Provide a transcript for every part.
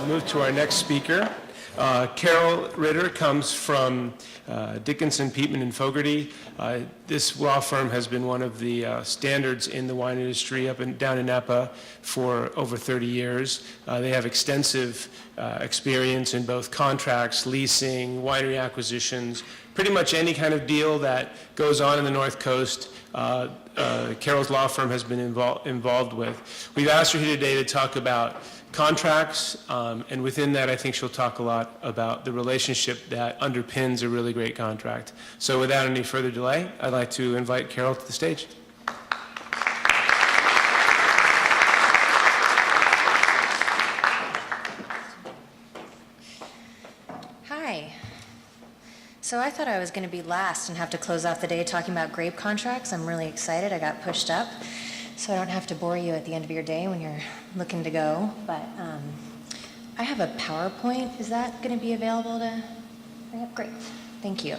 move to our next speaker. Carol Ritter comes from Dickenson, Peatman, and Fogarty. This law firm has been one of the standards in the wine industry up and down in Napa for over 30 years. They have extensive experience in both contracts, leasing, winery acquisitions, pretty much any kind of deal that goes on in the North Coast. Carol's law firm has been involved with. We've asked her here today to talk about contracts, and within that I think she'll talk a lot about the relationship that underpins a really great contract. So without any further delay, I'd like to invite Carol to the stage. Hi. So I thought I was going to be last and have to close off the day talking about grape contracts. I'm really excited. I got pushed up, so I don't have to bore you at the end of your day when you're looking to go. But I have a PowerPoint. Is that going to be available to? Great. Thank you.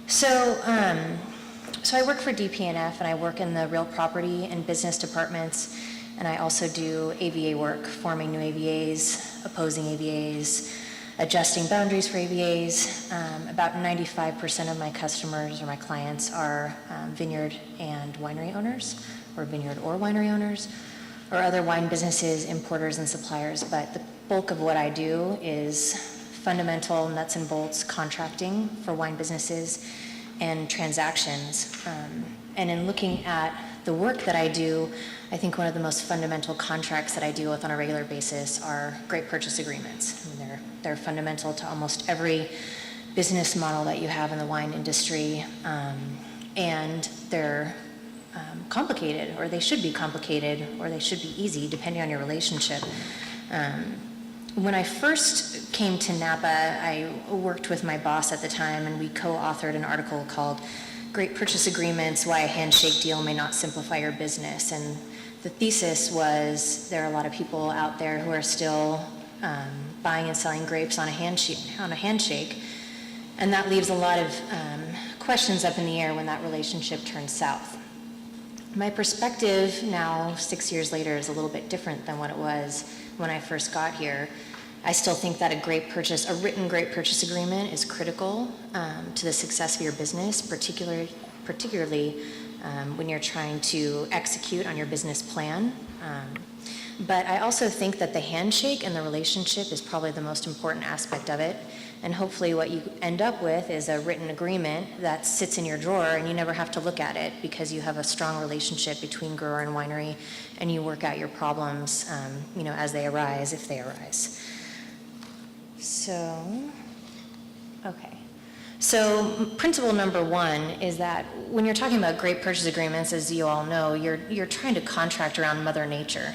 So I work for DP&F, and I work in the real property and business departments, and I also do AVA work, forming new AVAs, opposing AVAs, adjusting boundaries for AVAs. About 95% of my customers or my clients are vineyard and winery owners, or vineyard or winery owners, or other wine businesses, importers, and suppliers. But the bulk of what I do is fundamental nuts and bolts contracting for wine businesses and transactions. And in looking at the work that I do, I think one of the most fundamental contracts that I deal with on a regular basis are grape purchase agreements. I mean, they're fundamental to almost every business model that you have in the wine industry, and they're complicated, or they should be complicated, or they should be easy, depending on your relationship. When I first came to Napa, I worked with my boss at the time, and we co-authored an article called Grape Purchase Agreements, Why a Handshake Deal May Not Simplify Your Business. And the thesis was there are a lot of people out there who are still buying and selling grapes on a handshake, and that leaves a lot of questions up in the air when that relationship turns south. My perspective now, 6 years later, is a little bit different than what it was when I first got here. I still think that a written grape purchase agreement is critical to the success of your business, particularly when you're trying to execute on your business plan. But I also think that the handshake and the relationship is probably the most important aspect of it. And hopefully what you end up with is a written agreement that sits in your drawer and you never have to look at it because you have a strong relationship between grower and winery, and you work out your problems as they arise, if they arise. So principle number one is that when you're talking about grape purchase agreements, as you all know, you're trying to contract around Mother Nature.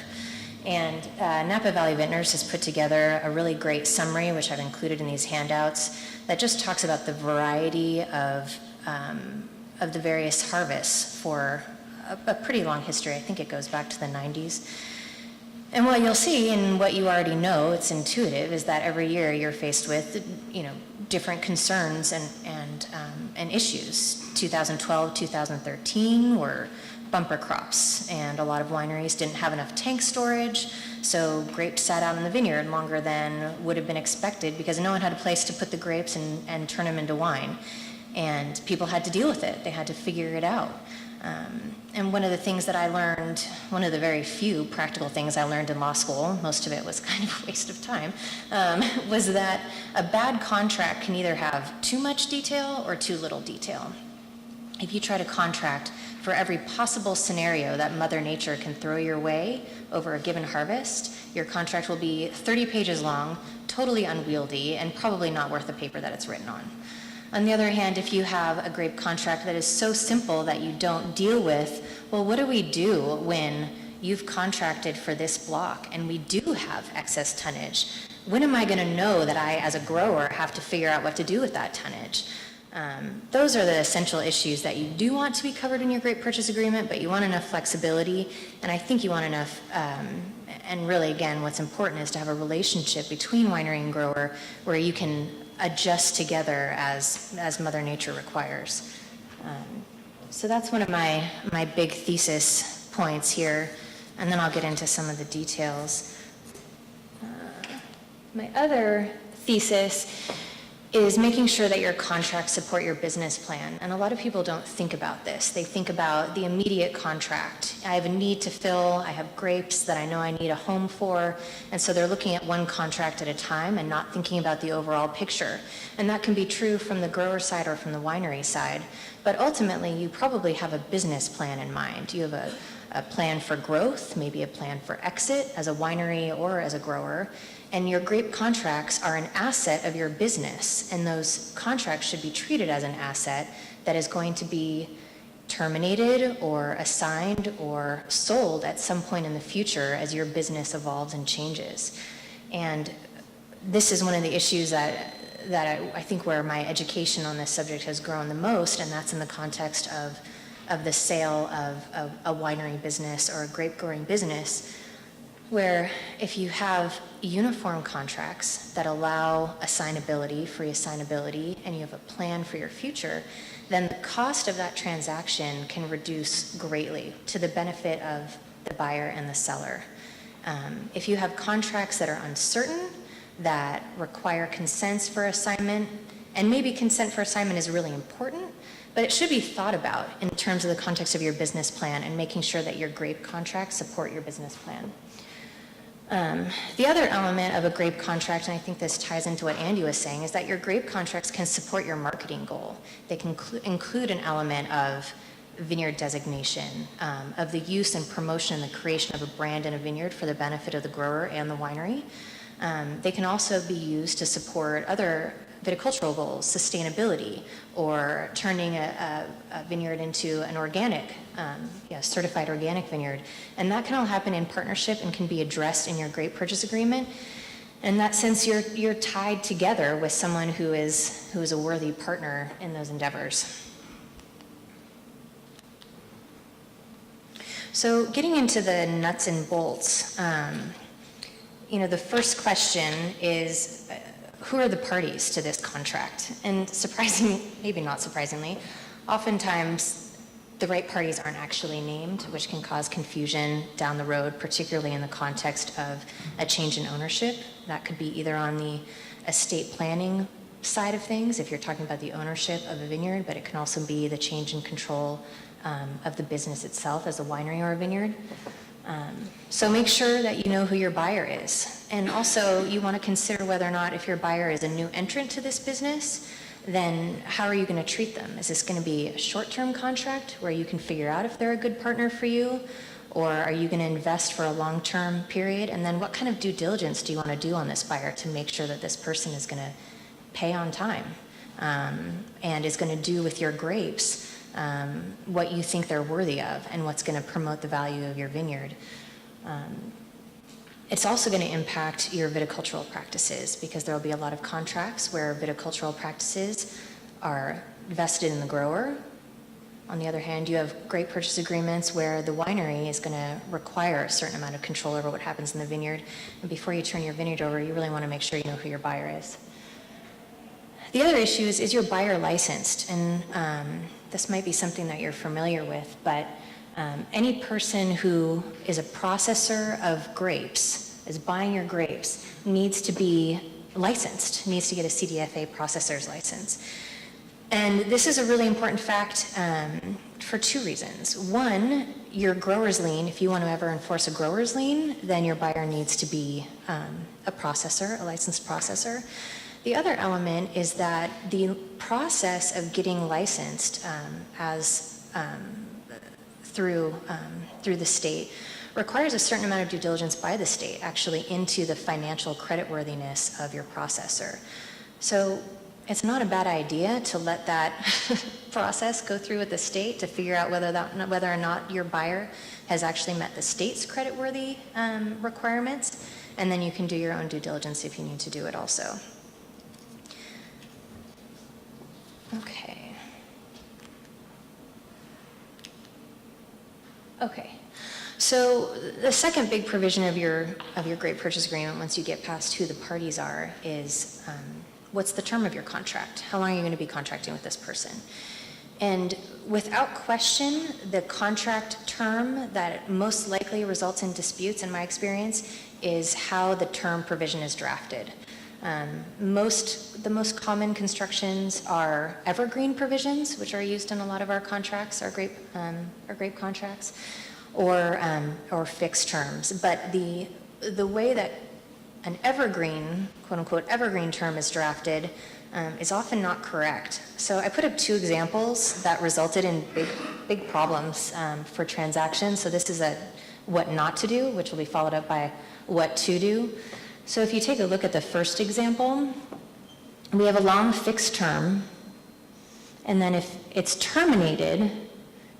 And Napa Valley Vintners has put together a really great summary, which I've included in these handouts, that just talks about the variety of the various harvests for a pretty long history. I think it goes back to the 90s. And what you'll see, and what you already know, it's intuitive, is that every year you're faced with, different concerns and issues. 2012, 2013 were bumper crops, and a lot of wineries didn't have enough tank storage, so grapes sat out in the vineyard longer than would have been expected because no one had a place to put the grapes and turn them into wine. And people had to deal with it. They had to figure it out. And one of the things that I learned, one of the very few practical things I learned in law school, most of it was kind of a waste of time, was that a bad contract can either have too much detail or too little detail. If you try to contract for every possible scenario that Mother Nature can throw your way over a given harvest, your contract will be 30 pages long, totally unwieldy, and probably not worth the paper that it's written on. On the other hand, if you have a grape contract that is so simple that you don't deal with, well, what do we do when you've contracted for this block and we do have excess tonnage? When am I going to know that I, as a grower, have to figure out what to do with that tonnage? Those are the essential issues that you do want to be covered in your grape purchase agreement, but you want enough flexibility, and I think you want enough, and really, again, what's important is to have a relationship between winery and grower where you can adjust together as Mother Nature requires. So that's one of my big thesis points here, and then I'll get into some of the details. My other thesis is making sure that your contracts support your business plan. And a lot of people don't think about this. They think about the immediate contract. I have a need to fill, I have grapes that I know I need a home for, and so they're looking at one contract at a time and not thinking about the overall picture. And that can be true from the grower side or from the winery side. But ultimately, you probably have a business plan in mind. You have a plan for growth, maybe a plan for exit as a winery or as a grower. And your grape contracts are an asset of your business, and those contracts should be treated as an asset that is going to be terminated or assigned or sold at some point in the future as your business evolves and changes. And this is one of the issues that I think where my education on this subject has grown the most, and that's in the context of the sale of a winery business or a grape growing business, where if you have uniform contracts that allow assignability, free assignability, and you have a plan for your future, then the cost of that transaction can reduce greatly to the benefit of the buyer and the seller. If you have contracts that are uncertain, that require consents for assignment, and maybe consent for assignment is really important, but it should be thought about in terms of the context of your business plan and making sure that your grape contracts support your business plan. The other element of a grape contract, and I think this ties into what Andy was saying, is that your grape contracts can support your marketing goal. They can include an element of vineyard designation, of the use and promotion and the creation of a brand in a vineyard for the benefit of the grower and the winery. They can also be used to support other viticultural goals, sustainability, or turning a vineyard into an organic, certified organic vineyard. And that can all happen in partnership and can be addressed in your grape purchase agreement. In that sense, you're tied together with someone who is a worthy partner in those endeavors. So getting into the nuts and bolts, the first question is, who are the parties to this contract? And surprisingly, maybe not surprisingly, oftentimes the right parties aren't actually named, which can cause confusion down the road, particularly in the context of a change in ownership. That could be either on the estate planning side of things, if you're talking about the ownership of a vineyard, but it can also be the change in control of the business itself as a winery or a vineyard. So make sure that you know who your buyer is. And also you want to consider whether or not, if your buyer is a new entrant to this business, then how are you going to treat them? Is this going to be a short-term contract where you can figure out if they're a good partner for you? Or are you going to invest for a long-term period? And then what kind of due diligence do you want to do on this buyer to make sure that this person is going to pay on time and is going to do with your grapes what you think they're worthy of and what's going to promote the value of your vineyard. It's also going to impact your viticultural practices, because there will be a lot of contracts where viticultural practices are vested in the grower. On the other hand, you have grape purchase agreements where the winery is going to require a certain amount of control over what happens in the vineyard. And before you turn your vineyard over, you really want to make sure you know who your buyer is. The other issue is your buyer licensed? And this might be something that you're familiar with, but any person who is a processor of grapes, is buying your grapes, needs to be licensed, needs to get a CDFA processor's license. And this is a really important fact for two reasons. One, your grower's lien, if you want to ever enforce a grower's lien, then your buyer needs to be a processor, a licensed processor. The other element is that the process of getting licensed through the state requires a certain amount of due diligence by the state, actually, into the financial creditworthiness of your processor. So it's not a bad idea to let that process go through with the state to figure out whether or not your buyer has actually met the state's creditworthy requirements, and then you can do your own due diligence if you need to do it also. Okay. So the second big provision of your grape purchase agreement, once you get past who the parties are, is what's the term of your contract? How long are you going to be contracting with this person? And without question, the contract term that most likely results in disputes, in my experience, is how the term provision is drafted. The most common constructions are evergreen provisions, which are used in a lot of our contracts, our grape contracts, or fixed terms. But the way that an evergreen, quote unquote, evergreen term is drafted is often not correct. So I put up two examples that resulted in big problems for transactions. So this is a what not to do, which will be followed up by what to do. So if you take a look at the first example, we have a long fixed term, and then if it's terminated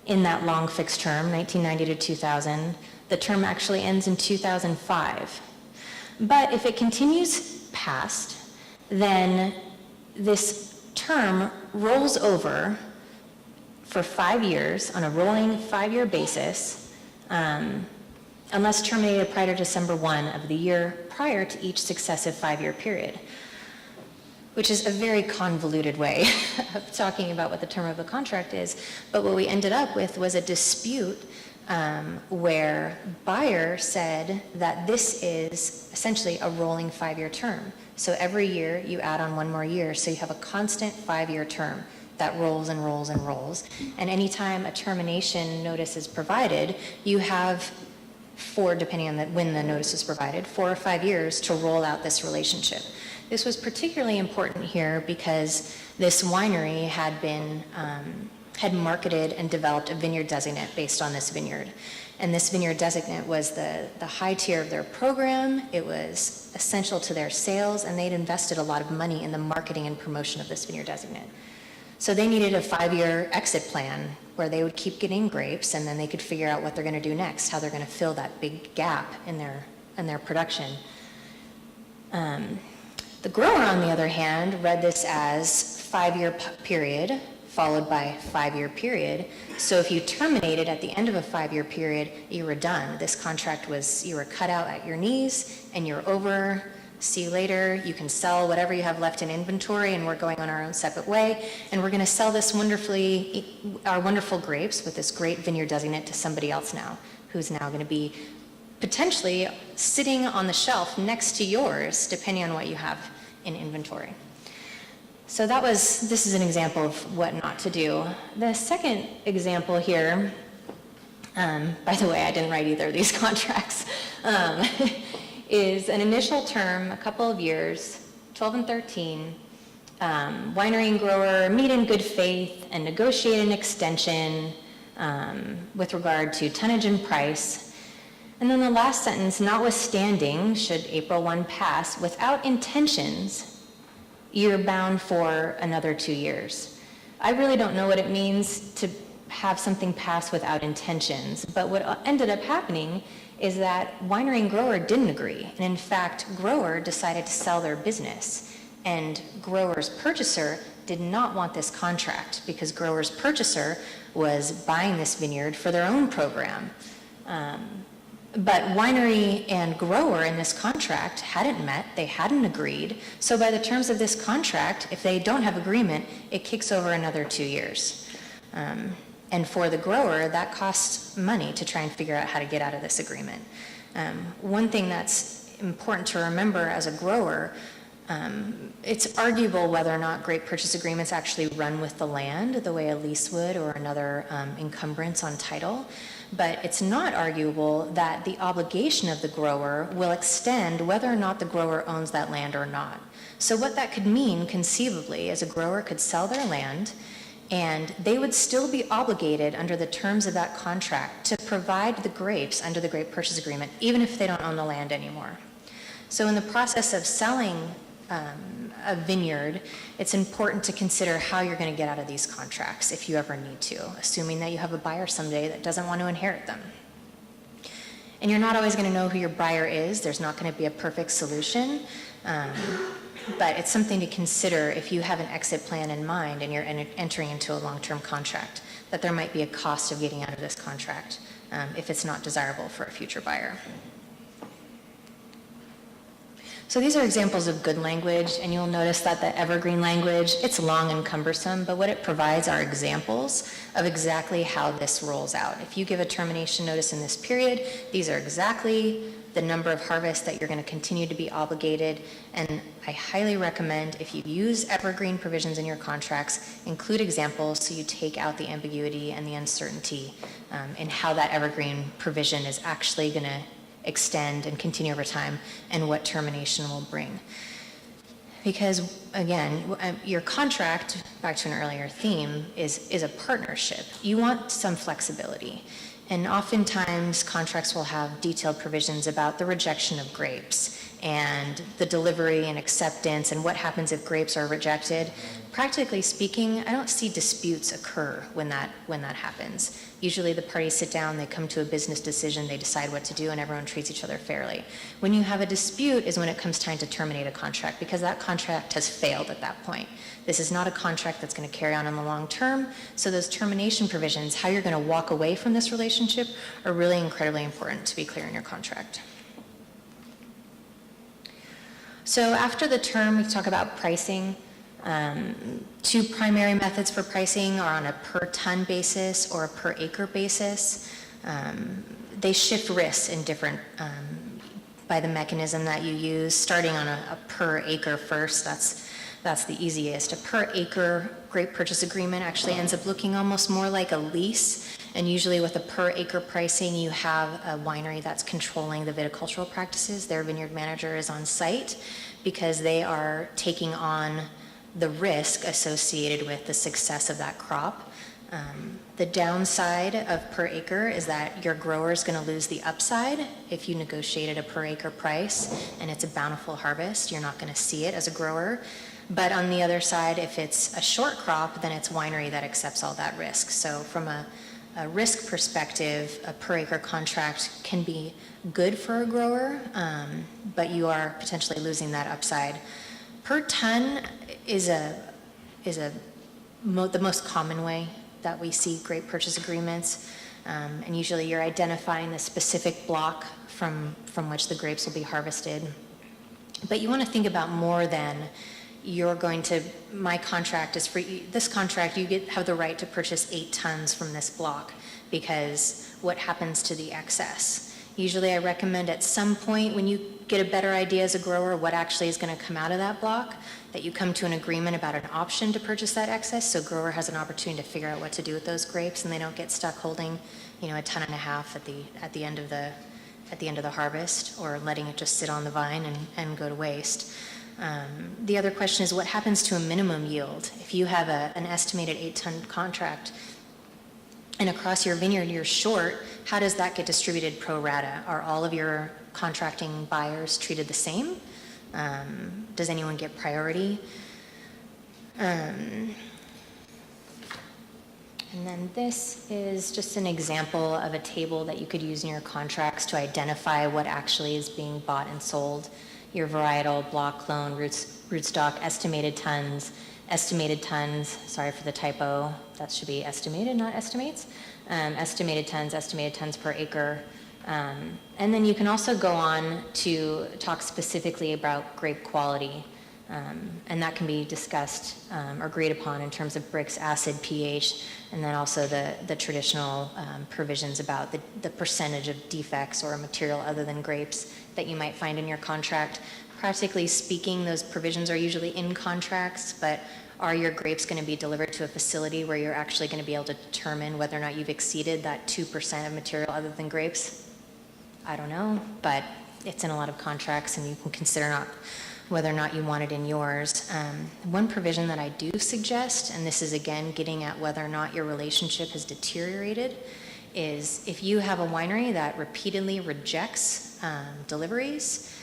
in that long fixed term, 1990 to 2000, the term actually ends in 2005. But if it continues past, then this term rolls over for 5 years on a rolling 5-year basis, unless terminated prior to December 1 of the year prior to each successive 5-year period, which is a very convoluted way of talking about what the term of a contract is. But what we ended up with was a dispute where buyer said that this is essentially a rolling 5-year term. So every year you add on 1 more year, so you have a constant 5-year term that rolls and rolls and rolls. And anytime a termination notice is provided, you have depending on when the notice is provided, 4 or 5 years to roll out this relationship. This was particularly important here because this winery had marketed and developed a vineyard designate based on this vineyard. And this vineyard designate was the high tier of their program. It was essential to their sales, and they'd invested a lot of money in the marketing and promotion of this vineyard designate. So they needed a 5-year exit plan where they would keep getting grapes, and then they could figure out what they're going to do next, how they're going to fill that big gap in their production. The grower, on the other hand, read this as 5-year period followed by 5-year period. So if you terminated at the end of a 5-year period, you were done. This contract you were cut out at your knees, and you're over. See you later. You can sell whatever you have left in inventory, and we're going on our own separate way. And we're going to sell our wonderful grapes with this great vineyard designate to somebody else now, who's now going to be potentially sitting on the shelf next to yours, depending on what you have in inventory. So this is an example of what not to do. The second example here, by the way, I didn't write either of these contracts, is an initial term, a couple of years, 12 and 13, winery and grower meet in good faith and negotiate an extension with regard to tonnage and price. And then the last sentence, notwithstanding, should April 1 pass, without intentions, you're bound for another 2 years. I really don't know what it means to have something pass without intentions, but what ended up happening is that winery and grower didn't agree. And in fact, grower decided to sell their business, and grower's purchaser did not want this contract because grower's purchaser was buying this vineyard for their own program. But winery and grower in this contract hadn't met, they hadn't agreed. So by the terms of this contract, if they don't have agreement, it kicks over another 2 years. And for the grower, that costs money to try and figure out how to get out of this agreement. One thing that's important to remember as a grower, it's arguable whether or not grape purchase agreements actually run with the land the way a lease would or another encumbrance on title. But it's not arguable that the obligation of the grower will extend whether or not the grower owns that land or not. So what that could mean conceivably is a grower could sell their land, and they would still be obligated under the terms of that contract to provide the grapes under the grape purchase agreement, even if they don't own the land anymore. So in the process of selling a vineyard, it's important to consider how you're going to get out of these contracts if you ever need to, assuming that you have a buyer someday that doesn't want to inherit them. And you're not always going to know who your buyer is. There's not going to be a perfect solution. But it's something to consider if you have an exit plan in mind and you're entering into a long-term contract, that there might be a cost of getting out of this contract if it's not desirable for a future buyer. So these are examples of good language, and you'll notice that the evergreen language, it's long and cumbersome, but what it provides are examples of exactly how this rolls out. If you give a termination notice in this period, these are exactly the number of harvests that you're going to continue to be obligated, and I highly recommend, if you use evergreen provisions in your contracts, include examples so you take out the ambiguity and the uncertainty in how that evergreen provision is actually going to extend and continue over time, and what termination will bring. Because again, your contract, back to an earlier theme, is a partnership. You want some flexibility. And oftentimes contracts will have detailed provisions about the rejection of grapes and the delivery and acceptance and what happens if grapes are rejected. Practically speaking, I don't see disputes occur when that happens. Usually the parties sit down, they come to a business decision, they decide what to do, and everyone treats each other fairly. When you have a dispute is when it comes time to terminate a contract, because that contract has failed at that point. This is not a contract that's going to carry on in the long term, so those termination provisions, how you're going to walk away from this relationship, are really incredibly important to be clear in your contract. So after the term, we talk about pricing. Two primary methods for pricing are on a per ton basis or a per acre basis. They shift risks in different, by the mechanism that you use, starting on a per acre first. That's the easiest. A per acre grape purchase agreement actually ends up looking almost more like a lease. And usually with a per acre pricing, you have a winery that's controlling the viticultural practices. Their vineyard manager is on site because they are taking on the risk associated with the success of that crop. The downside of per acre is that your grower is going to lose the upside if you negotiated a per acre price and it's a bountiful harvest. You're not going to see it as a grower. But on the other side, if it's a short crop, then it's winery that accepts all that risk. So from a risk perspective, a per acre contract can be good for a grower, but you are potentially losing that upside. Per ton is the most common way that we see grape purchase agreements, and usually you're identifying the specific block from which the grapes will be harvested. But you want to think about more than my contract is for this contract, you have the right to purchase 8 tons from this block, because what happens to the excess? Usually I recommend at some point when you get a better idea as a grower what actually is going to come out of that block, that you come to an agreement about an option to purchase that excess, so grower has an opportunity to figure out what to do with those grapes and they don't get stuck holding, a ton and a half at the end of the harvest, or letting it just sit on the vine and go to waste. The other question is, what happens to a minimum yield? If you have an estimated 8-ton contract and across your vineyard you're short, how does that get distributed pro rata? Are all of your contracting buyers treated the same? Does anyone get priority? And then this is just an example of a table that you could use in your contracts to identify what actually is being bought and sold. Your varietal, block, clone, rootstock, estimated tons, sorry for the typo, that should be estimated, not estimates. Estimated tons per acre. And then you can also go on to talk specifically about grape quality, and that can be discussed or agreed upon in terms of Brix acid, pH, and then also the traditional provisions about the percentage of defects or a material other than grapes that you might find in your contract. Practically speaking, those provisions are usually in contracts, but are your grapes going to be delivered to a facility where you're actually going to be able to determine whether or not you've exceeded that 2% of material other than grapes? I don't know, but it's in a lot of contracts, and you can consider whether or not you want it in yours. One provision that I do suggest, and this is again getting at whether or not your relationship has deteriorated, is if you have a winery that repeatedly rejects deliveries,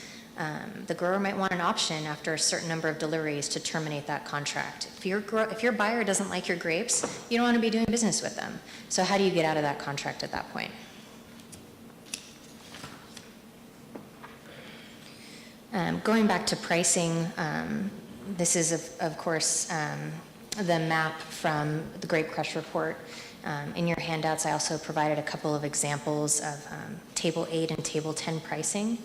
the grower might want an option after a certain number of deliveries to terminate that contract. If your buyer doesn't like your grapes, you don't want to be doing business with them. So how do you get out of that contract at that point? Going back to pricing, this is, of course, the map from the Grape Crush report. In your handouts, I also provided a couple of examples of Table 8 and Table 10 pricing.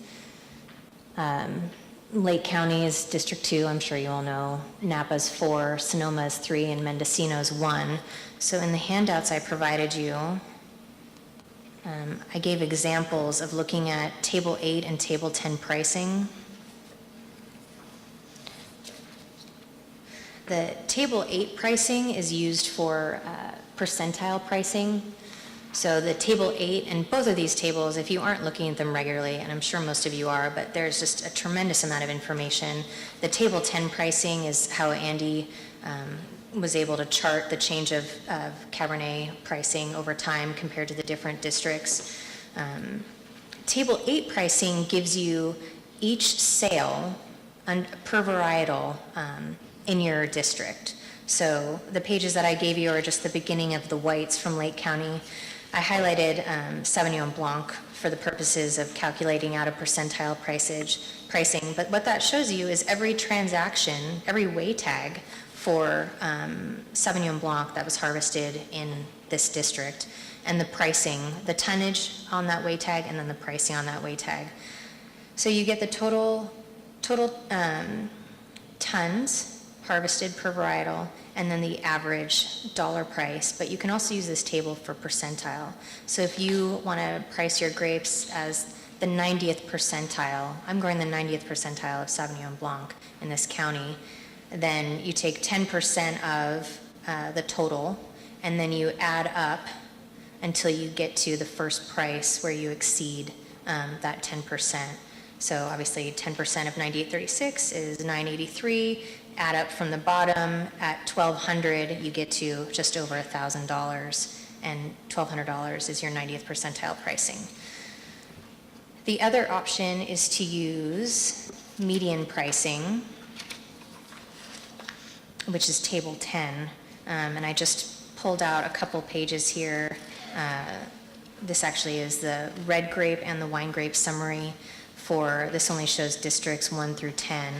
Lake County is District 2, I'm sure you all know. Napa's 4, Sonoma's 3, and Mendocino's 1. So in the handouts I provided you, I gave examples of looking at Table 8 and Table 10 pricing. The Table 8 pricing is used for percentile pricing. So the Table 8, and both of these tables, if you aren't looking at them regularly, and I'm sure most of you are, but there's just a tremendous amount of information. The Table 10 pricing is how Andy was able to chart the change of Cabernet pricing over time compared to the different districts. Table 8 pricing gives you each sale per varietal in your district. So the pages that I gave you are just the beginning of the whites from Lake County. I highlighted Sauvignon Blanc for the purposes of calculating out a percentile pricing, but what that shows you is every transaction, every weigh tag for Sauvignon Blanc that was harvested in this district, and the pricing, the tonnage on that weigh tag, and then the pricing on that weigh tag. So you get the total tons harvested per varietal, and then the average dollar price, but you can also use this table for percentile. So if you want to price your grapes as the 90th percentile, I'm growing the 90th percentile of Sauvignon Blanc in this county, then you take 10% of the total, and then you add up until you get to the first price where you exceed that 10%. So obviously 10% of 9836 is 983. Add up from the bottom at $1,200, you get to just over $1,000, and $1,200 is your 90th percentile pricing. The other option is to use median pricing, which is Table 10, and I just pulled out a couple pages here. This actually is the red grape and the wine grape summary for, this only shows districts 1 through 10,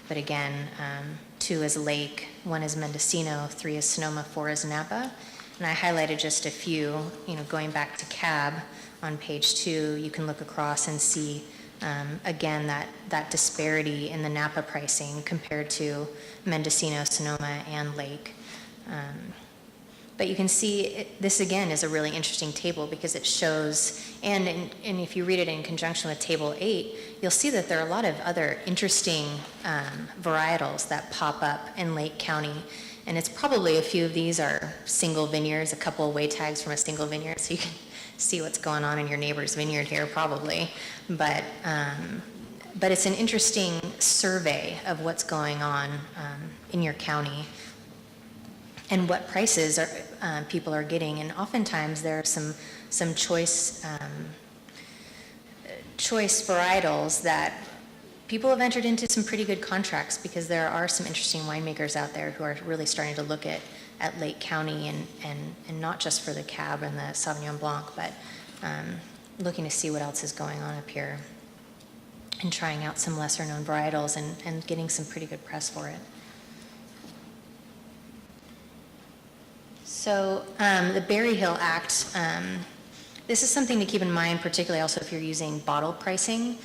but again, 2 is Lake, 1 is Mendocino, 3 is Sonoma, 4 is Napa, and I highlighted just a few, going back to Cab on page 2, you can look across and see again, that disparity in the Napa pricing compared to Mendocino, Sonoma, and Lake. But you can see this again is a really interesting table because it shows, and if you read it in conjunction with Table 8, you'll see that there are a lot of other interesting varietals that pop up in Lake County. And it's probably a few of these are single vineyards, a couple of weigh tags from a single vineyard, so you can see what's going on in your neighbor's vineyard here probably. But it's an interesting survey of what's going on in your county and what prices people are getting. And oftentimes there are some choice varietals that people have entered into some pretty good contracts because there are some interesting winemakers out there who are really starting to look at Lake County and not just for the Cab and the Sauvignon Blanc, but looking to see what else is going on up here and trying out some lesser known varietals and getting some pretty good press for it. So the Berry Hill Act, this is something to keep in mind, particularly also if you're using bottle pricing.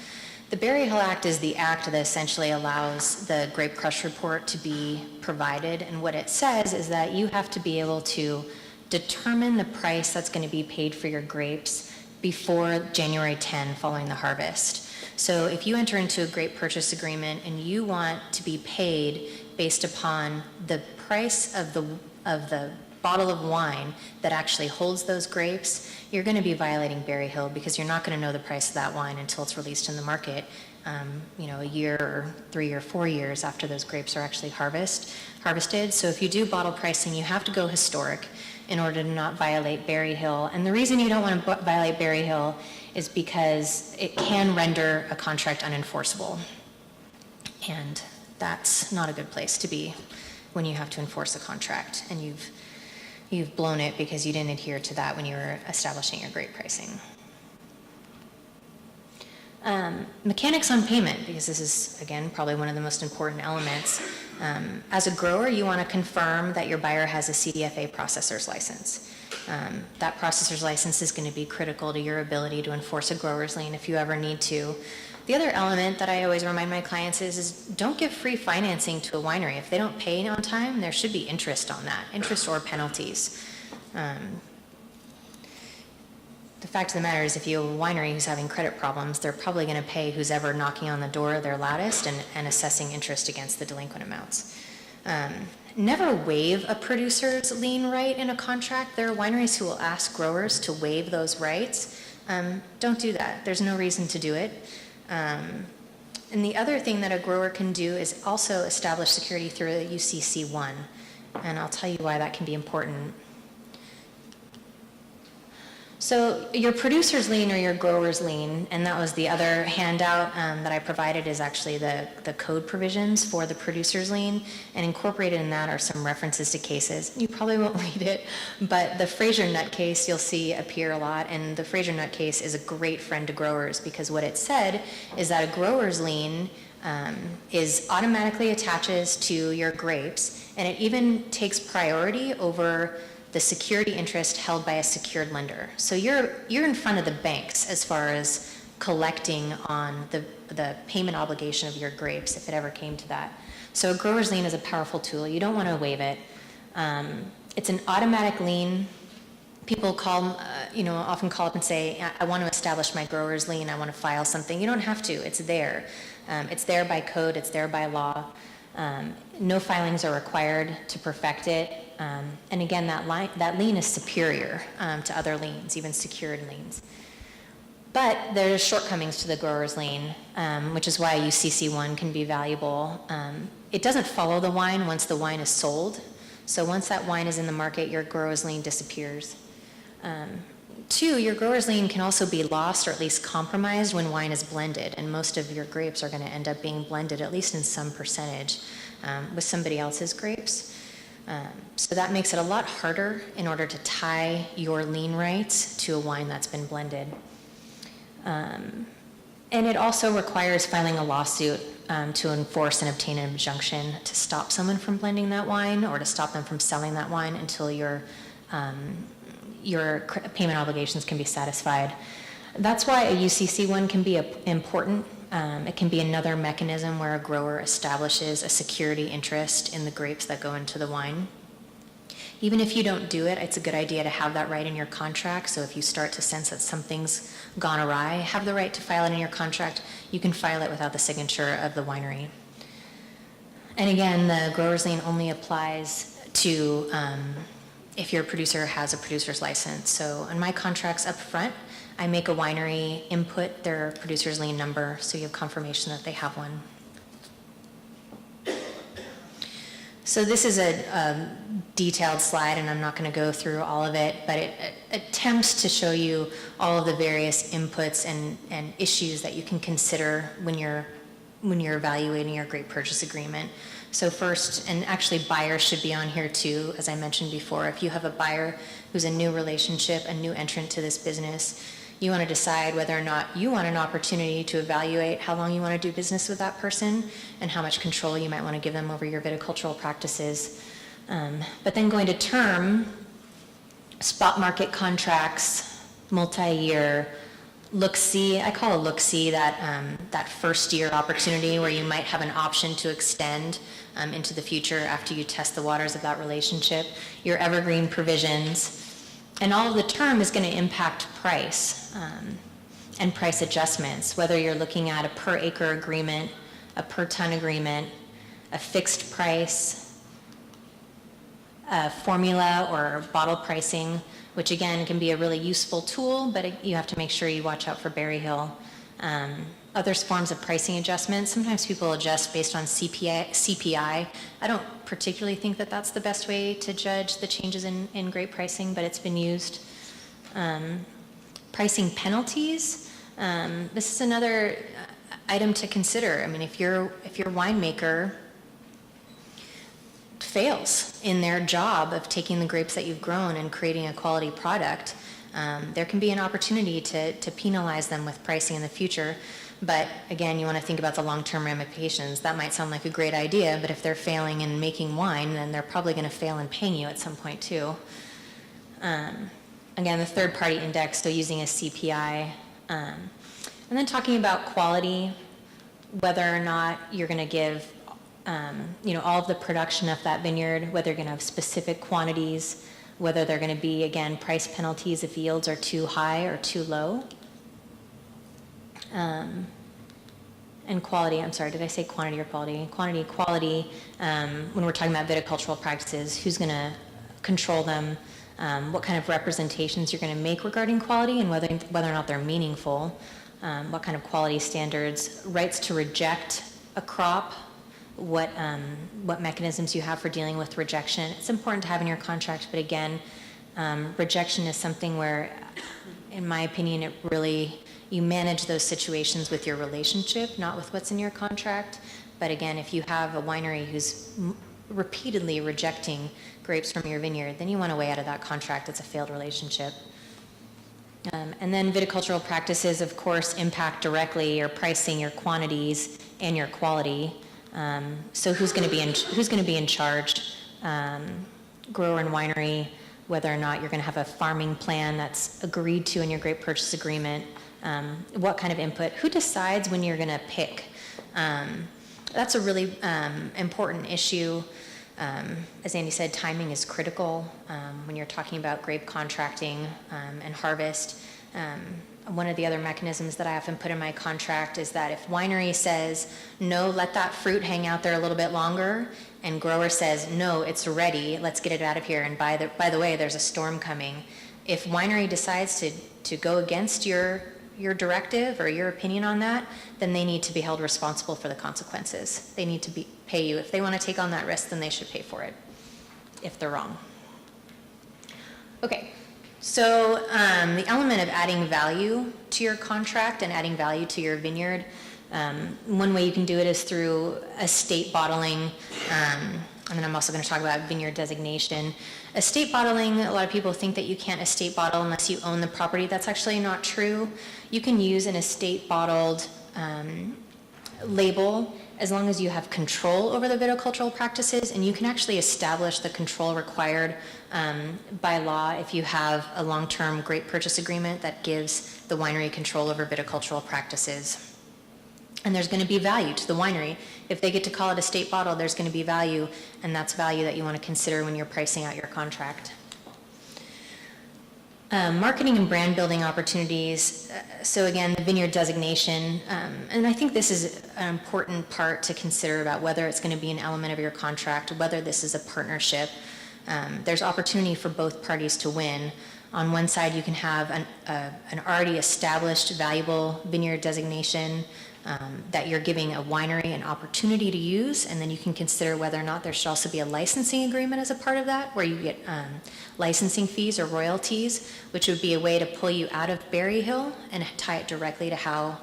The Berry Hill Act is the act that essentially allows the grape crush report to be provided, and what it says is that you have to be able to determine the price that's going to be paid for your grapes before January 10 following the harvest. So if you enter into a grape purchase agreement and you want to be paid based upon the price of the bottle of wine that actually holds those grapes, you're going to be violating Berry Hill because you're not going to know the price of that wine until it's released in the market, a year or 3 or 4 years after those grapes are actually harvested. So if you do bottle pricing, you have to go historic in order to not violate Berry Hill. And the reason you don't want to violate Berry Hill is because it can render a contract unenforceable. And that's not a good place to be when you have to enforce a contract and you've blown it because you didn't adhere to that when you were establishing your grape pricing. Mechanics on payment, because this is, again, probably one of the most important elements. As a grower, you want to confirm that your buyer has a CDFA processor's license. That processor's license is going to be critical to your ability to enforce a grower's lien if you ever need to. The other element that I always remind my clients is don't give free financing to a winery. If they don't pay on time, there should be interest on that, interest or penalties. The fact of the matter is, if you have a winery who's having credit problems, they're probably going to pay who's ever knocking on the door their loudest and assessing interest against the delinquent amounts. Never waive a producer's lien right in a contract. There are wineries who will ask growers to waive those rights. Don't do that. There's no reason to do it. And the other thing that a grower can do is also establish security through a UCC1. And I'll tell you why that can be important. So your producer's lien or your grower's lien, and that was the other handout that I provided, is actually the code provisions for the producer's lien, and incorporated in that are some references to cases. You probably won't read it, but the Fraser-Nutt case you'll see appear a lot, and the Fraser-Nutt case is a great friend to growers because what it said is that a grower's lien is automatically attaches to your grapes, and it even takes priority over the security interest held by a secured lender. So you're in front of the banks as far as collecting on the payment obligation of your grapes if it ever came to that. So a grower's lien is a powerful tool. You don't want to waive it. It's an automatic lien. People often call up and say, I want to establish my grower's lien. I want to file something. You don't have to. It's there. It's there by code. It's there by law. No filings are required to perfect it. And again, that lien is superior to other liens, even secured liens. But there's shortcomings to the grower's lien, which is why UCC1 can be valuable. It doesn't follow the wine once the wine is sold. So once that wine is in the market, your grower's lien disappears. Two, your grower's lien can also be lost or at least compromised when wine is blended, and most of your grapes are going to end up being blended, at least in some percentage, with somebody else's grapes. So that makes it a lot harder in order to tie your lien rights to a wine that's been blended. And it also requires filing a lawsuit to enforce and obtain an injunction to stop someone from blending that wine or to stop them from selling that wine until your payment obligations can be satisfied. That's why a UCC1 can be important. It can be another mechanism where a grower establishes a security interest in the grapes that go into the wine. Even if you don't do it, it's a good idea to have that right in your contract. So if you start to sense that something's gone awry, have the right to file it in your contract. You can file it without the signature of the winery. And again, the grower's lien only applies to if your producer has a producer's license. So on my contracts up front, I make a winery input their producer's lien number so you have confirmation that they have one. So this is a detailed slide, and I'm not going to go through all of it, but it attempts to show you all of the various inputs and issues that you can consider when you're evaluating your grape purchase agreement. So first, and actually buyers should be on here too, as I mentioned before. If you have a buyer who's a new relationship, a new entrant to this business, you want to decide whether or not you want an opportunity to evaluate how long you want to do business with that person and how much control you might want to give them over your viticultural practices. But then going to term, spot market contracts, multi-year, look-see, I call a look-see that first year opportunity where you might have an option to extend into the future after you test the waters of that relationship, your evergreen provisions, and all of the term is going to impact price and price adjustments, whether you're looking at a per acre agreement, a per ton agreement, a fixed price, a formula or bottle pricing, which again can be a really useful tool, but you have to make sure you watch out for Berry Hill. Other forms of pricing adjustments, sometimes people adjust based on CPI. I don't particularly think that that's the best way to judge the changes in grape pricing, but it's been used. Pricing penalties, this is another item to consider. I mean, if your winemaker fails in their job of taking the grapes that you've grown and creating a quality product, there can be an opportunity to penalize them with pricing in the future. But again, you want to think about the long-term ramifications. That might sound like a great idea, but if they're failing in making wine, then they're probably going to fail in paying you at some point too. Again, the third-party index, so using a CPI. And then talking about quality, whether or not you're going to give all of the production of that vineyard, whether you're going to have specific quantities, whether they're going to be, again, price penalties if yields are too high or too low. And quality, I'm sorry, did I say quantity or quality? Quality, when we're talking about viticultural practices, who's going to control them, what kind of representations you're going to make regarding quality and whether or not they're meaningful, what kind of quality standards, rights to reject a crop, what mechanisms you have for dealing with rejection. It's important to have in your contract, but again, rejection is something where, in my opinion, it really, you manage those situations with your relationship, not with what's in your contract. But again, if you have a winery who's repeatedly rejecting grapes from your vineyard, then you want a way out of that contract. It's a failed relationship. And then viticultural practices, of course, impact directly your pricing, your quantities, and your quality. So who's going to be in charge? Grower and winery, whether or not you're going to have a farming plan that's agreed to in your grape purchase agreement. What kind of input? Who decides when you're going to pick? That's a really important issue. As Andy said, timing is critical when you're talking about grape contracting and harvest. One of the other mechanisms that I often put in my contract is that if winery says, no, let that fruit hang out there a little bit longer, and grower says, no, it's ready, let's get it out of here, and by the way, there's a storm coming. If winery decides to go against your directive or your opinion on that, then they need to be held responsible for the consequences. They need to pay you. If they want to take on that risk, then they should pay for it, if they're wrong. Okay, so the element of adding value to your contract and adding value to your vineyard, one way you can do it is through estate bottling, and then I'm also going to talk about vineyard designation. Estate bottling, a lot of people think that you can't estate bottle unless you own the property. That's actually not true. You can use an estate bottled label as long as you have control over the viticultural practices, and you can actually establish the control required by law if you have a long-term grape purchase agreement that gives the winery control over viticultural practices. And there's going to be value to the winery. If they get to call it a state bottle, there's going to be value, and that's value that you want to consider when you're pricing out your contract. Marketing and brand building opportunities. So again, the vineyard designation, and I think this is an important part to consider about whether it's going to be an element of your contract, whether this is a partnership. There's opportunity for both parties to win. On one side, you can have an already established valuable vineyard designation that you're giving a winery an opportunity to use, and then you can consider whether or not there should also be a licensing agreement as a part of that, where you get licensing fees or royalties, which would be a way to pull you out of Berry Hill and tie it directly to how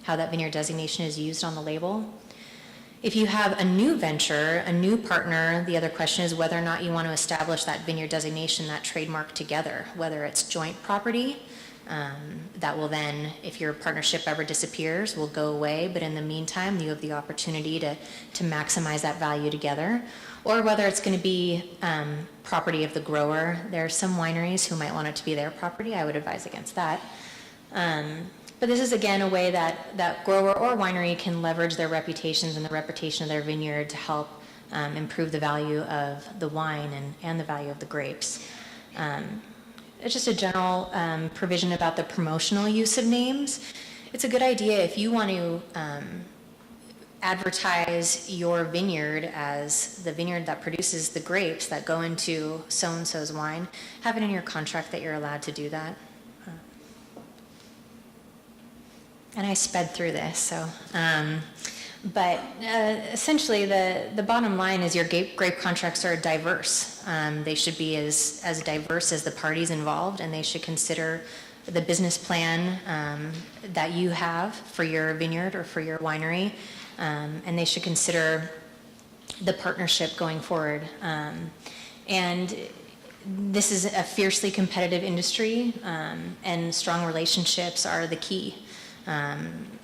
that vineyard designation is used on the label. If you have a new venture, a new partner, the other question is whether or not you want to establish that vineyard designation, that trademark together, whether it's joint property, that will then, if your partnership ever disappears, will go away, but in the meantime, you have the opportunity to maximize that value together, or whether it's going to be property of the grower. There are some wineries who might want it to be their property. I would advise against that. But this is, again, a way that grower or winery can leverage their reputations and the reputation of their vineyard to help improve the value of the wine and the value of the grapes. It's just a general provision about the promotional use of names. It's a good idea if you want to advertise your vineyard as the vineyard that produces the grapes that go into so-and-so's wine, have it in your contract that you're allowed to do that. And I sped through this, so. But essentially, the bottom line is your grape contracts are diverse. They should be as diverse as the parties involved, and they should consider the business plan that you have for your vineyard or for your winery, and they should consider the partnership going forward. And this is a fiercely competitive industry, and strong relationships are the key.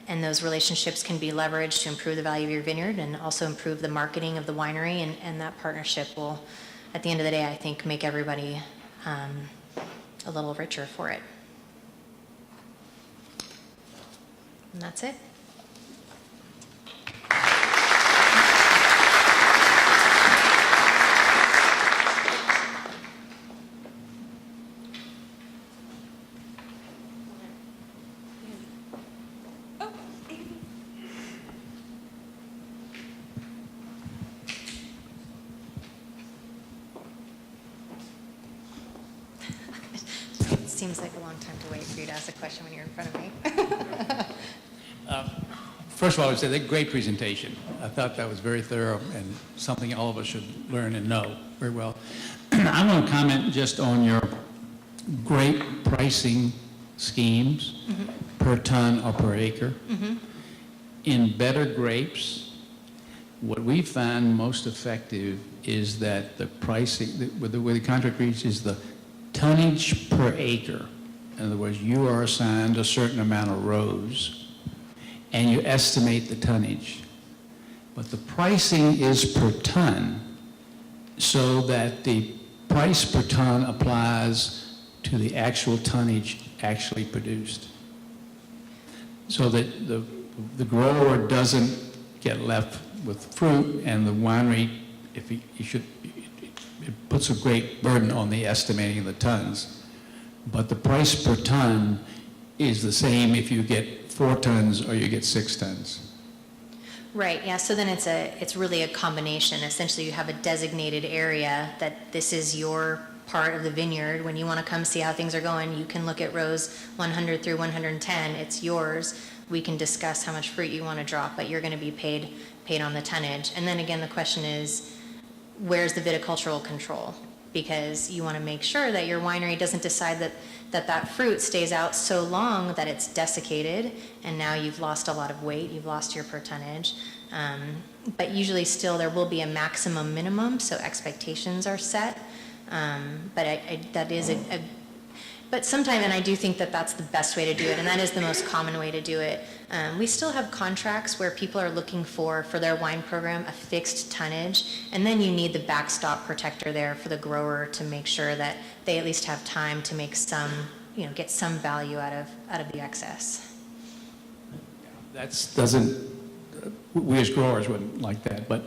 And those relationships can be leveraged to improve the value of your vineyard and also improve the marketing of the winery, and that partnership will, at the end of the day, I think, make everybody a little richer for it. And that's it. seems like a long time to wait for you to ask a question when you're in front of me. First of all, I would say that great presentation. I thought that was very thorough and something all of us should learn and know very well. I want to comment just on your grape pricing schemes per ton or per acre. In better grapes, what we find most effective is that the pricing, where the contract reads is the tonnage per acre. In other words, you are assigned a certain amount of rows and you estimate the tonnage. But the pricing is per ton, so that the price per ton applies to the actual tonnage actually produced. So that the grower doesn't get left with fruit, and the winery, if it puts a great burden on the estimating of the tons. But the price per ton is the same if you get 4 tons or you get 6 tons. Right, yeah, so then it's really a combination. Essentially, you have a designated area that this is your part of the vineyard. When you want to come see how things are going, you can look at rows 100 through 110. It's yours. We can discuss how much fruit you want to drop, but you're going to be paid on the tonnage. And then again, the question is, where's the viticultural control? Because you want to make sure that your winery doesn't decide that fruit stays out so long that it's desiccated, and now you've lost a lot of weight, you've lost your per tonnage. But usually still there will be a maximum minimum, so expectations are set. But that is but sometimes, and I do think that that's the best way to do it, and that is the most common way to do it. We still have contracts where people are looking for their wine program, a fixed tonnage, and then you need the backstop protector there for the grower to make sure that they at least have time to make some, get some value out of the excess. We as growers wouldn't like that, but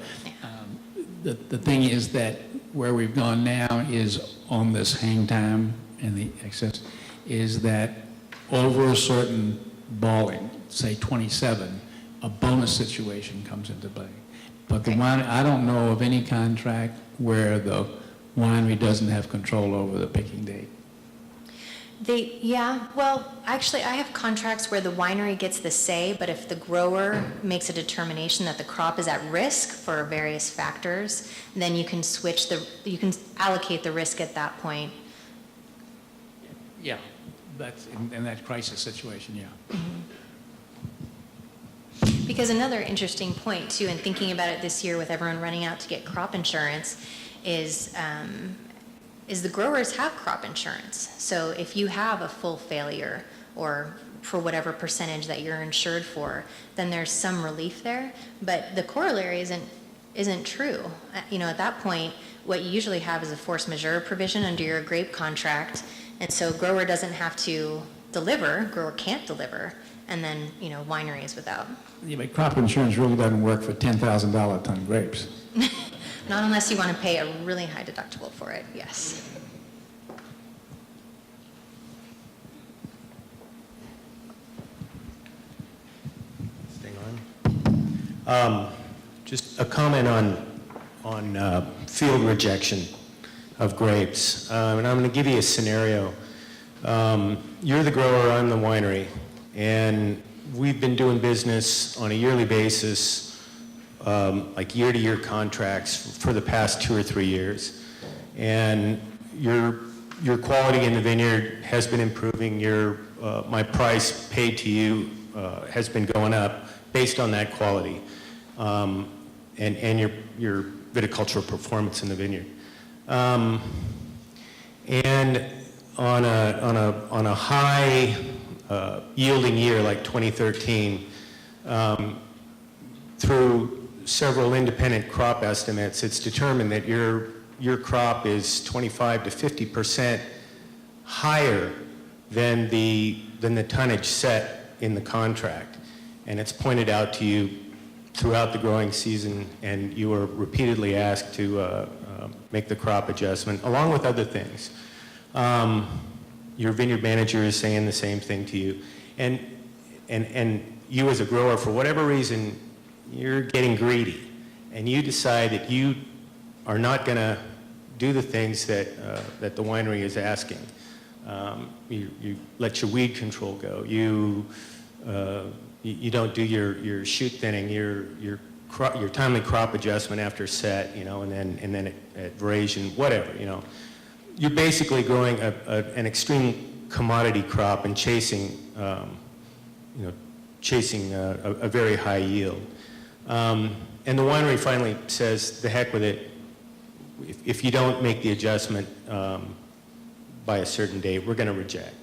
the thing is that where we've gone now is on this hang time and the excess, is that over a certain balling, say 27, a bonus situation comes into play. But the wine, I don't know of any contract where the winery doesn't have control over the picking date. Well, actually, I have contracts where the winery gets the say, but if the grower makes a determination that the crop is at risk for various factors, then you can you can allocate the risk at that point. Yeah, that's in that crisis situation, yeah. Because another interesting point, too, in thinking about it this year with everyone running out to get crop insurance, is the growers have crop insurance. So if you have a full failure, or for whatever percentage that you're insured for, then there's some relief there. But the corollary isn't true. At that point, what you usually have is a force majeure provision under your grape contract, and so grower doesn't have to deliver, grower can't deliver, and then, winery is without. Yeah, but crop insurance really doesn't work for $10,000 ton grapes. Not unless you want to pay a really high deductible for it, yes. Staying on. Just a comment on field rejection of grapes. And I'm going to give you a scenario. You're the grower, I'm the winery, and we've been doing business on a yearly basis, like year-to-year contracts for the past 2 or 3 years. And your quality in the vineyard has been improving. My price paid to you has been going up based on that quality, and your viticultural performance in the vineyard. And on a high yielding year like 2013, through several independent crop estimates, it's determined that your crop is 25 to 50% higher than the tonnage set in the contract. And it's pointed out to you throughout the growing season, and you were repeatedly asked to make the crop adjustment, along with other things. Your vineyard manager is saying the same thing to you. And you as a grower, for whatever reason, you're getting greedy, and you decide that you are not going to do the things that the winery is asking. You let your weed control go. You don't do your shoot thinning, your timely crop adjustment after set, and then at veraison, whatever, You're basically growing an extreme commodity crop and chasing a very high yield. And the winery finally says, the heck with it. If you don't make the adjustment by a certain date, we're going to reject.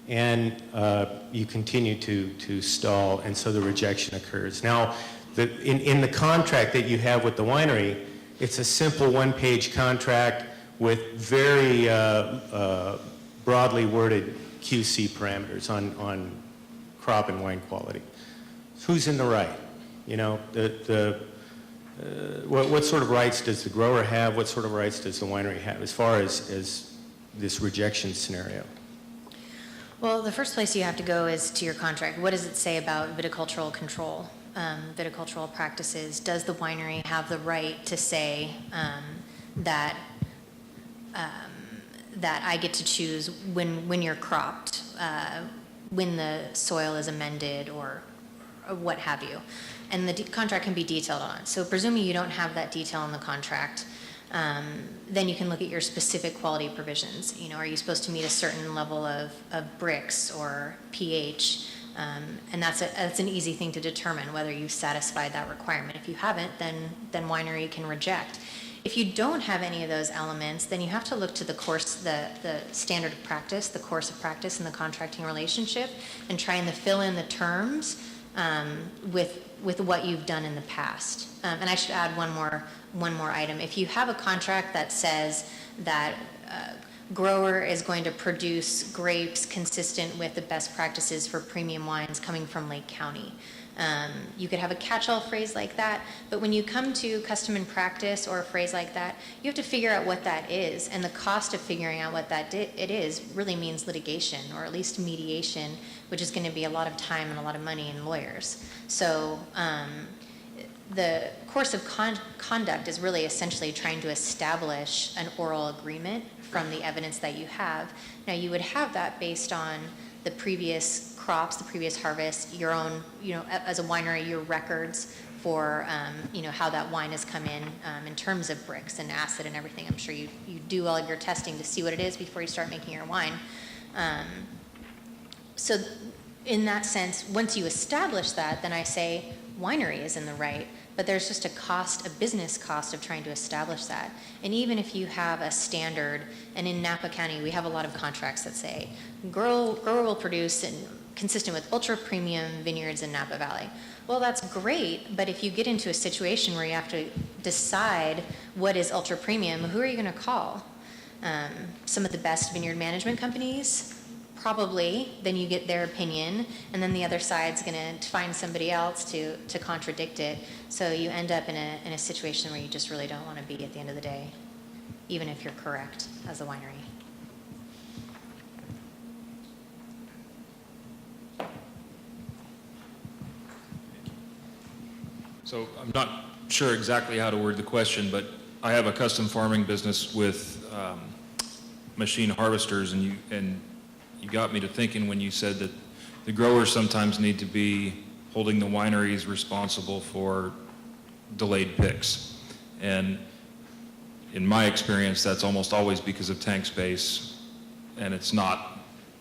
And you continue to stall, and so the rejection occurs. Now, in the contract that you have with the winery, it's a simple one-page contract with very broadly worded QC parameters on crop and wine quality. Who's in the right? What sort of rights does the grower have? What sort of rights does the winery have as far as this rejection scenario? Well, the first place you have to go is to your contract. What does it say about viticultural control, viticultural practices? Does the winery have the right to say that I get to choose when you're cropped, when the soil is amended, or what have you? And the contract can be detailed on. So presuming you don't have that detail in the contract, then you can look at your specific quality provisions. Are you supposed to meet a certain level of bricks or pH? And that's an easy thing to determine whether you've satisfied that requirement. If you haven't, then winery can reject. If you don't have any of those elements, then you have to look to the standard of practice, the course of practice in the contracting relationship, and try and fill in the terms with what you've done in the past. And I should add one more item. If you have a contract that says that grower is going to produce grapes consistent with the best practices for premium wines coming from Lake County, you could have a catch-all phrase like that, but when you come to custom and practice or a phrase like that, you have to figure out what that is, and the cost of figuring out what it is really means litigation, or at least mediation, which is going to be a lot of time and a lot of money and lawyers. So the course of conduct is really essentially trying to establish an oral agreement from the evidence that you have. Now, you would have that based on the previous crops, the previous harvest, your own, as a winery, your records for, how that wine has come in terms of bricks and acid and everything. I'm sure you do all of your testing to see what it is before you start making your wine. So in that sense, once you establish that, then I say winery is in the right, but there's just a business cost of trying to establish that. And even if you have a standard, and in Napa County, we have a lot of contracts that say, grower will produce consistent with ultra premium vineyards in Napa Valley. Well, that's great, but if you get into a situation where you have to decide what is ultra premium, who are you going to call? Some of the best vineyard management companies? Probably. Then you get their opinion, and then the other side's going to find somebody else to contradict it. So you end up in a situation where you just really don't want to be at the end of the day, even if you're correct as a winery. So I'm not sure exactly how to word the question, but I have a custom farming business with machine harvesters, and you got me to thinking when you said that the growers sometimes need to be holding the wineries responsible for delayed picks. And in my experience, that's almost always because of tank space, and it's not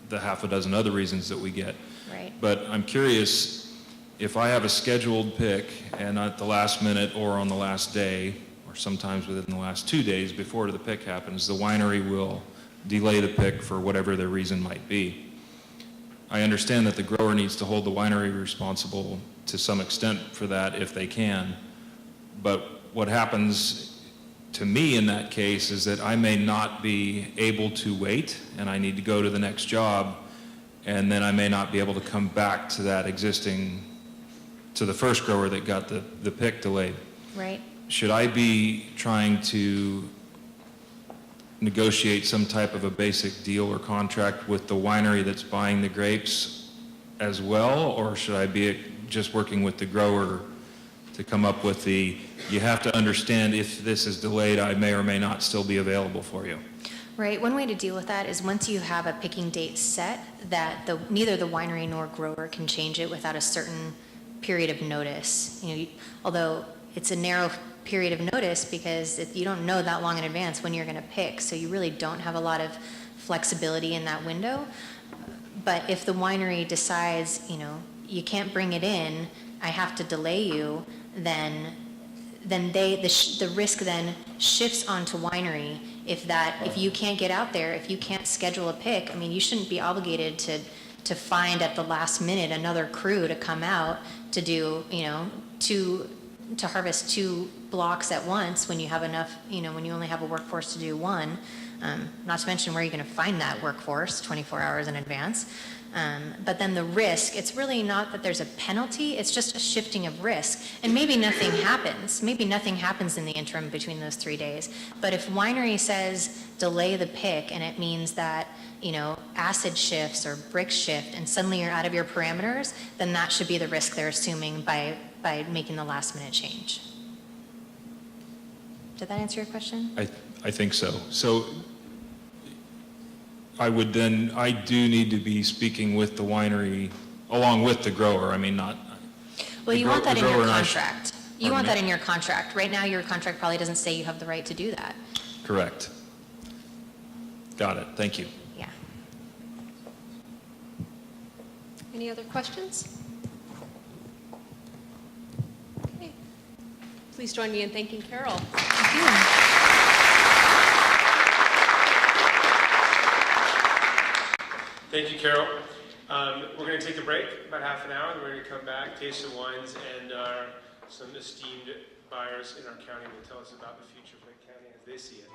the half a dozen other reasons that we get. Right. But I'm curious, if I have a scheduled pick and at the last minute or on the last day, or sometimes within the last 2 days before the pick happens, the winery will delay the pick for whatever their reason might be. I understand that the grower needs to hold the winery responsible to some extent for that if they can, but what happens to me in that case is that I may not be able to wait, and I need to go to the next job, and then I may not be able to come back to that to the first grower that got the pick delayed. Right. Should I be trying to negotiate some type of a basic deal or contract with the winery that's buying the grapes as well, or should I be just working with the grower to come up with you have to understand if this is delayed, I may or may not still be available for you? Right, one way to deal with that is once you have a picking date set, that neither the winery nor grower can change it without a certain period of notice. Although it's a narrow period of notice because you don't know that long in advance when you're going to pick, so you really don't have a lot of flexibility in that window. But if the winery decides, you can't bring it in, I have to delay you, then the risk then shifts onto winery. If you can't get out there, if you can't schedule a pick, you shouldn't be obligated to find at the last minute another crew to come out to do, to harvest 2 blocks at once when you have enough, when you only have a workforce to do 1. Not to mention where you're going to find that workforce 24 hours in advance. But then the risk, it's really not that there's a penalty, it's just a shifting of risk. And maybe nothing happens. Maybe nothing happens in the interim between those 3 days. But if winery says delay the pick and it means that, acid shifts or brick shift and suddenly you're out of your parameters, then that should be the risk they're assuming by making the last minute change. Did that answer your question? I think so. So I do need to be speaking with the winery along with the grower. Not. Well, you want that in your grower and I contract. You want that in your contract. Right now, your contract probably doesn't say you have the right to do that. Correct. Got it. Thank you. Yeah. Any other questions? Okay. Please join me in thanking Carol. Thank you, Carol. We're going to take a break, about half an hour, and we're going to come back, taste some wines, and some esteemed buyers in our county will tell us about the future of Lake County as they see it.